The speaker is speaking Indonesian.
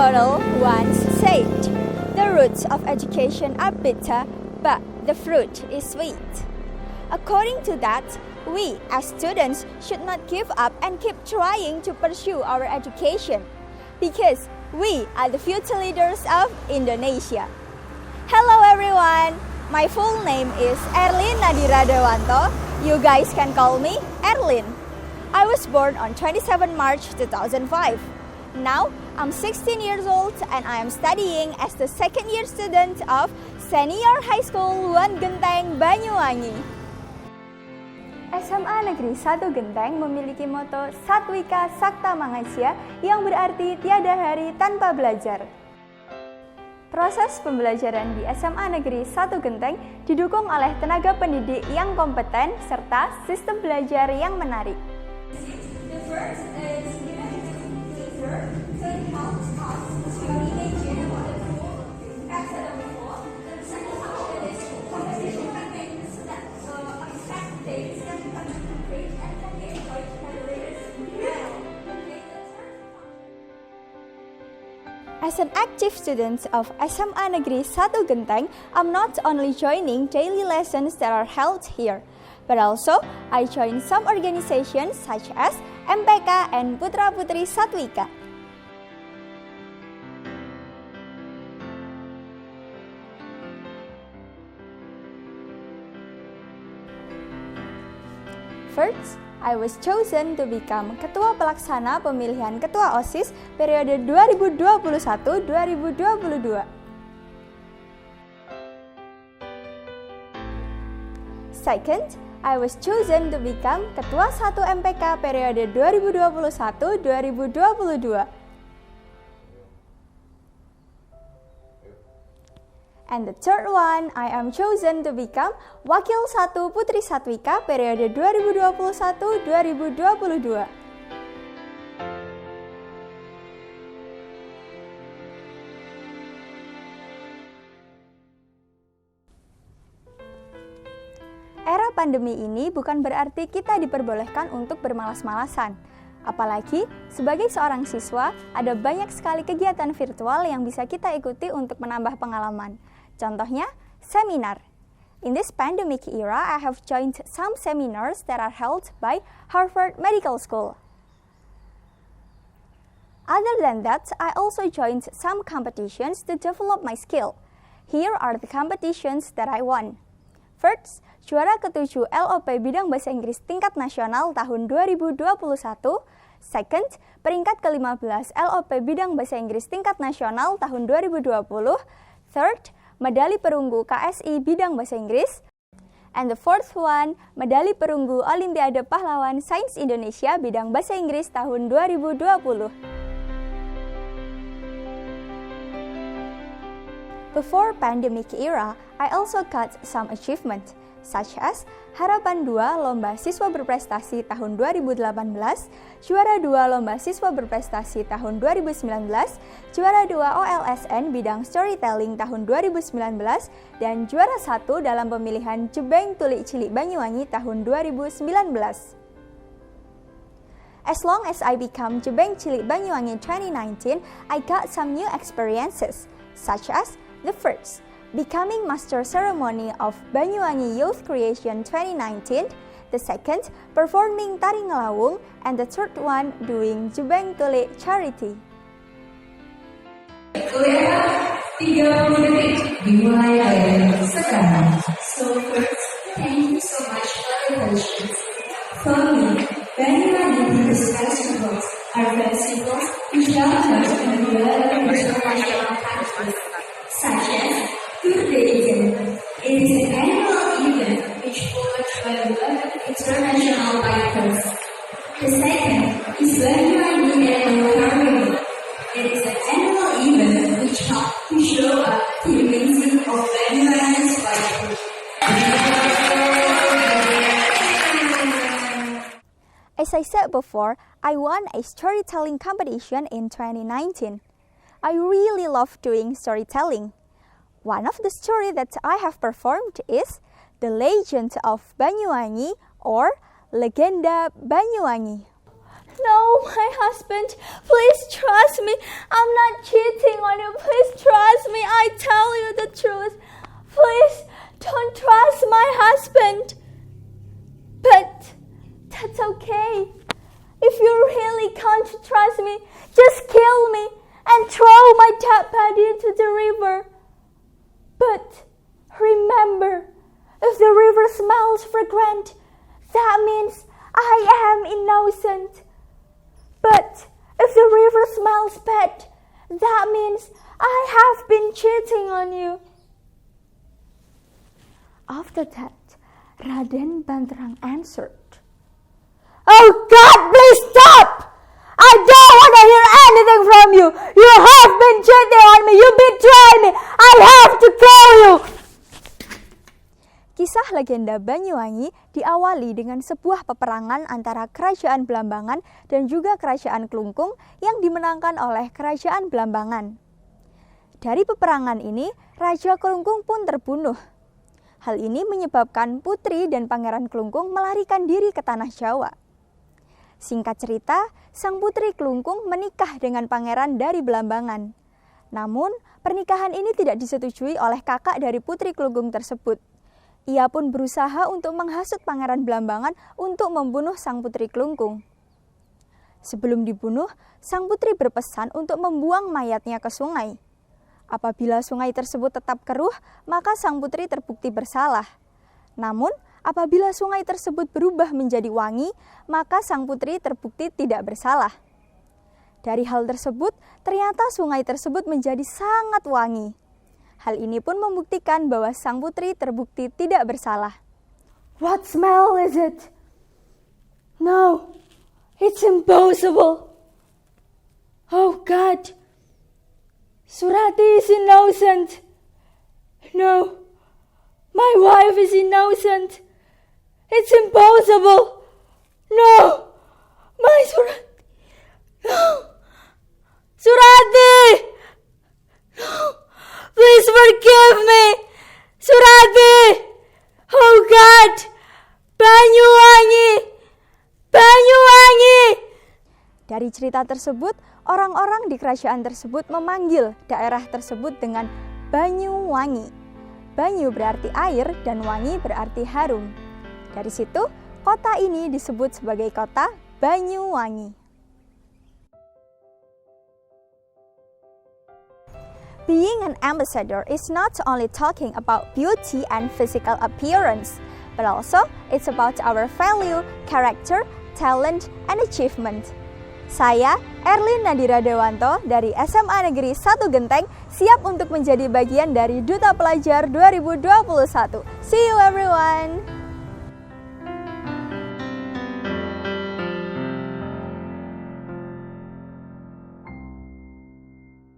Aristotle once said, "The roots of education are bitter, but the fruit is sweet." According to that, we as students should not give up and keep trying to pursue our education, because we are the future leaders of Indonesia. Hello everyone, my full name is Erlin Nadira Dewanto. You guys can call me Erlin. I was born on 27 March 2005. Now, I'm 16 years old and I am studying as the second year student of Senior High School 1 Genteng, Banyuwangi. SMA Negeri 1 Genteng memiliki moto Satwika Sakta Mangasya yang berarti tiada hari tanpa belajar. Proses pembelajaran di SMA Negeri 1 Genteng didukung oleh tenaga pendidik yang kompeten serta sistem belajar yang menarik. The first is teacher, so it helps us to imagine what the full extent of the floor. The second one is composition techniques that expect things that become concrete and can be employed by the leaders. As an active student of SMA Negeri 1 Genteng, I'm not only joining daily lessons that are held here, but also I join some organizations such as MPK and Putra Putri Satwika. First, I was chosen to become Ketua Pelaksana Pemilihan Ketua OSIS periode 2021-2022. Second, I was chosen to become Ketua 1 MPK periode 2021-2022. And the third one, I am chosen to become Wakil 1 Putri Satwika periode 2021-2022. Era pandemi ini bukan berarti kita diperbolehkan untuk bermalas-malasan. Apalagi, sebagai seorang siswa, ada banyak sekali kegiatan virtual yang bisa kita ikuti untuk menambah pengalaman. Contohnya, seminar. In this pandemic era, I have joined some seminars that are held by Harvard Medical School. Other than that, I also joined some competitions to develop my skill. Here are the competitions that I won. First, juara ke-7 LOP Bidang Bahasa Inggris tingkat nasional tahun 2021. Second, peringkat ke-15 LOP Bidang Bahasa Inggris tingkat nasional tahun 2020. Third, medali perunggu KSI Bidang Bahasa Inggris. And the fourth one, medali perunggu Olimpiade Pahlawan Sains Indonesia Bidang Bahasa Inggris tahun 2020. Before pandemic era, I also got some achievement, such as Harapan 2 Lomba Siswa Berprestasi tahun 2018, Juara 2 Lomba Siswa Berprestasi tahun 2019, Juara 2 OLSN Bidang Storytelling tahun 2019, dan Juara 1 dalam pemilihan Jebeng Tulik Cilik Banyuwangi tahun 2019. As long as I become Jebeng Cilik Banyuwangi 2019, I got some new experiences, such as the first, becoming Master Ceremony of Banyuwangi Youth Creation 2019, the second, performing Tari Ngelawung, and the third one, doing Jebeng Tulik Charity. Kuliah 30 menit dimulai dari sekarang. So first, thank you so much for your patience. For me, Banyuwangi Business Festivals are festivals which gather and develop international countries, such as Tour de Eden. It is an annual event which followed by international bikers. The second is Banyuwangi Annual Carnival. It is an annual event which helps to show up the amazing of Banyuwangi's bikers. As I said before, I won a storytelling competition in 2019. I really love doing storytelling. One of the stories that I have performed is The Legend of Banyuwangi or Legenda Banyuwangi. No, my husband, please trust me. I'm not cheating. Banyuwangi, please trust me. I tell you the truth. Please don't trust my husband. But that's okay. If you really can't trust me, just kill me and throw my dead body into the river. But remember, if the river smells fragrant, that means I am innocent. But if the river smells bad, that means I have been cheating on you. After that, Raden Banterang answered, "Oh God, please stop! I don't want to hear anything from you. You have been cheating on me. You betrayed me. I have to kill you." Kisah legenda Banyuwangi diawali dengan sebuah peperangan antara Kerajaan Blambangan dan juga Kerajaan Klungkung yang dimenangkan oleh Kerajaan Blambangan. Dari peperangan ini, Raja Klungkung pun terbunuh. Hal ini menyebabkan Putri dan Pangeran Klungkung melarikan diri ke tanah Jawa. Singkat cerita, sang Putri Klungkung menikah dengan Pangeran dari Blambangan. Namun, pernikahan ini tidak disetujui oleh kakak dari Putri Klungkung tersebut. Ia pun berusaha untuk menghasut Pangeran Blambangan untuk membunuh sang Putri Klungkung. Sebelum dibunuh, sang putri berpesan untuk membuang mayatnya ke sungai. Apabila sungai tersebut tetap keruh, maka sang putri terbukti bersalah. Namun, apabila sungai tersebut berubah menjadi wangi, maka sang putri terbukti tidak bersalah. Dari hal tersebut, ternyata sungai tersebut menjadi sangat wangi. Hal ini pun membuktikan bahwa sang putri terbukti tidak bersalah. What smell is it? No, it's impossible. Oh God, Surati is innocent. No, my wife is innocent. It's impossible. No, my Surati. No, Surati. No, please forgive me. Surati. Oh God, Banyuwangi. Banyuwangi. Dari cerita tersebut, orang-orang di kerajaan tersebut memanggil daerah tersebut dengan Banyuwangi. Banyu berarti air dan wangi berarti harum. Dari situ, kota ini disebut sebagai kota Banyuwangi. Being an ambassador is not only talking about beauty and physical appearance, but also it's about our value, character, talent, and achievement. Saya, Erlin Nadira Dewanto dari SMA Negeri 1 Genteng, siap untuk menjadi bagian dari Duta Pelajar 2021. See you everyone!